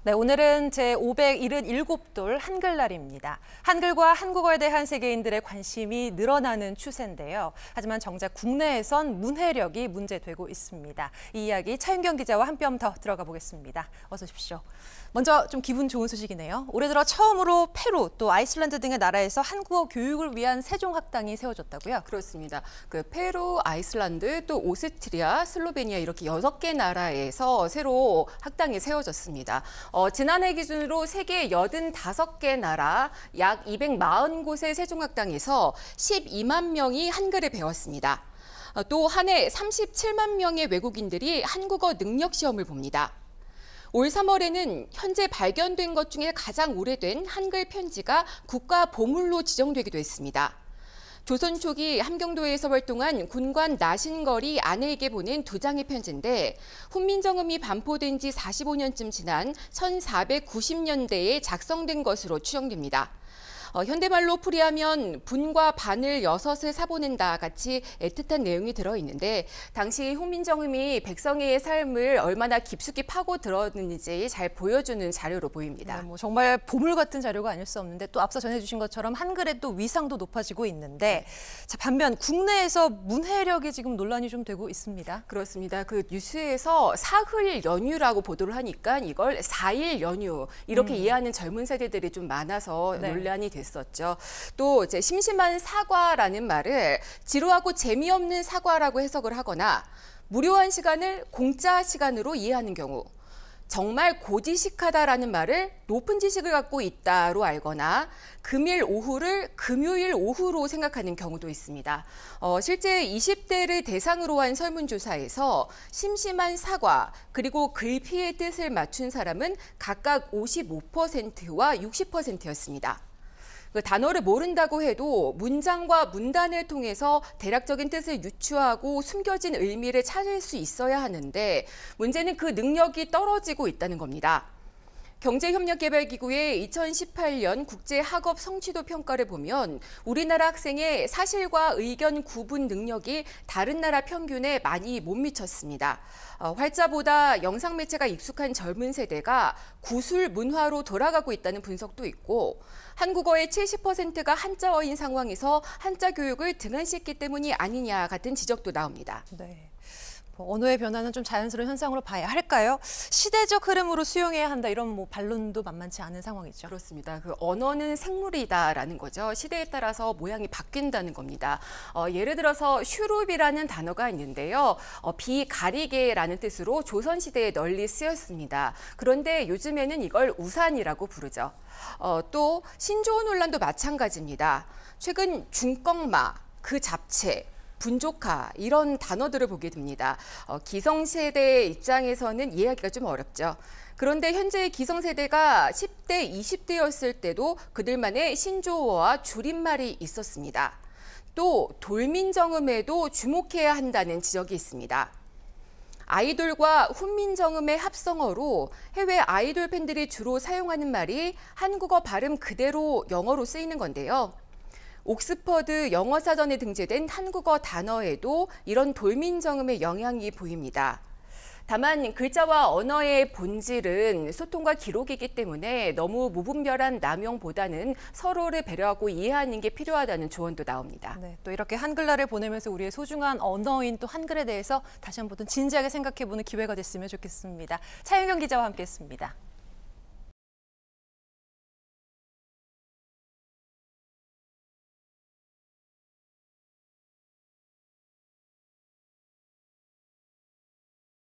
네, 오늘은 제577돌 한글날입니다. 한글과 한국어에 대한 세계인들의 관심이 늘어나는 추세인데요. 하지만 정작 국내에선 문해력이 문제되고 있습니다. 이 이야기 차윤경 기자와 한 뼘 더 들어가 보겠습니다. 어서 오십시오. 먼저 좀 기분 좋은 소식이네요. 올해 들어 처음으로 페루 또 아이슬란드 등의 나라에서 한국어 교육을 위한 세종학당이 세워졌다고요? 그렇습니다. 페루, 아이슬란드, 또 오스트리아, 슬로베니아 이렇게 6개 나라에서 새로 학당이 세워졌습니다. 지난해 기준으로 세계 85개 나라 약 240곳의 세종학당에서 12만 명이 한글을 배웠습니다. 또 한 해 37만 명의 외국인들이 한국어 능력 시험을 봅니다. 올 3월에는 현재 발견된 것 중에 가장 오래된 한글 편지가 국가 보물로 지정되기도 했습니다. 조선 초기 함경도에서 활동한 군관 나신걸이 아내에게 보낸 2장의 편지인데 훈민정음이 반포된 지 45년쯤 지난 1490년대에 작성된 것으로 추정됩니다. 현대말로 풀이하면 분과 반을 6을 사보낸다 같이 애틋한 내용이 들어있는데 당시 훈민정음이 백성의 삶을 얼마나 깊숙이 파고들었는지 잘 보여주는 자료로 보입니다. 네, 정말 보물 같은 자료가 아닐 수 없는데 또 앞서 전해주신 것처럼 한글의 또 위상도 높아지고 있는데 자, 반면 국내에서 문해력이 지금 논란이 좀 되고 있습니다. 그렇습니다. 뉴스에서 사흘 연휴라고 보도를 하니까 이걸 4일 연휴 이렇게 이해하는 젊은 세대들이 좀 많아서 논란이 됐었죠. 또 이제 심심한 사과라는 말을 지루하고 재미없는 사과라고 해석을 하거나 무료한 시간을 공짜 시간으로 이해하는 경우, 정말 고지식하다라는 말을 높은 지식을 갖고 있다로 알거나 금일 오후를 금요일 오후로 생각하는 경우도 있습니다. 실제 20대를 대상으로 한 설문조사에서 심심한 사과 그리고 글피의 뜻을 맞춘 사람은 각각 55%와 60%였습니다. 단어를 모른다고 해도 문장과 문단을 통해서 대략적인 뜻을 유추하고 숨겨진 의미를 찾을 수 있어야 하는데 문제는 그 능력이 떨어지고 있다는 겁니다. 경제협력개발기구의 2018년 국제학업 성취도 평가를 보면 우리나라 학생의 사실과 의견 구분 능력이 다른 나라 평균에 많이 못 미쳤습니다. 활자보다 영상 매체가 익숙한 젊은 세대가 구술 문화로 돌아가고 있다는 분석도 있고 한국어의 70%가 한자어인 상황에서 한자 교육을 등한시했기 때문이 아니냐 같은 지적도 나옵니다. 네. 언어의 변화는 좀 자연스러운 현상으로 봐야 할까요? 시대적 흐름으로 수용해야 한다 이런 반론도 만만치 않은 상황이죠. 그렇습니다. 언어는 생물이다라는 거죠. 시대에 따라서 모양이 바뀐다는 겁니다. 예를 들어서 슈룹이라는 단어가 있는데요. 비가리개라는 뜻으로 조선시대에 널리 쓰였습니다. 그런데 요즘에는 이걸 우산이라고 부르죠. 또 신조어 논란도 마찬가지입니다. 최근 중꺽마, 그 잡채, 분조카 이런 단어들을 보게 됩니다. 기성세대의 입장에서는 이해하기가 좀 어렵죠. 그런데 현재의 기성세대가 10대, 20대였을 때도 그들만의 신조어와 줄임말이 있었습니다. 또 돌민정음에도 주목해야 한다는 지적이 있습니다. 아이돌과 훈민정음의 합성어로 해외 아이돌 팬들이 주로 사용하는 말이 한국어 발음 그대로 영어로 쓰이는 건데요. 옥스퍼드 영어사전에 등재된 한국어 단어에도 이런 돌민정음의 영향이 보입니다. 다만 글자와 언어의 본질은 소통과 기록이기 때문에 너무 무분별한 남용보다는 서로를 배려하고 이해하는 게 필요하다는 조언도 나옵니다. 네, 또 이렇게 한글날을 보내면서 우리의 소중한 언어인 또 한글에 대해서 다시 한번 진지하게 생각해보는 기회가 됐으면 좋겠습니다. 차윤경 기자와 함께했습니다.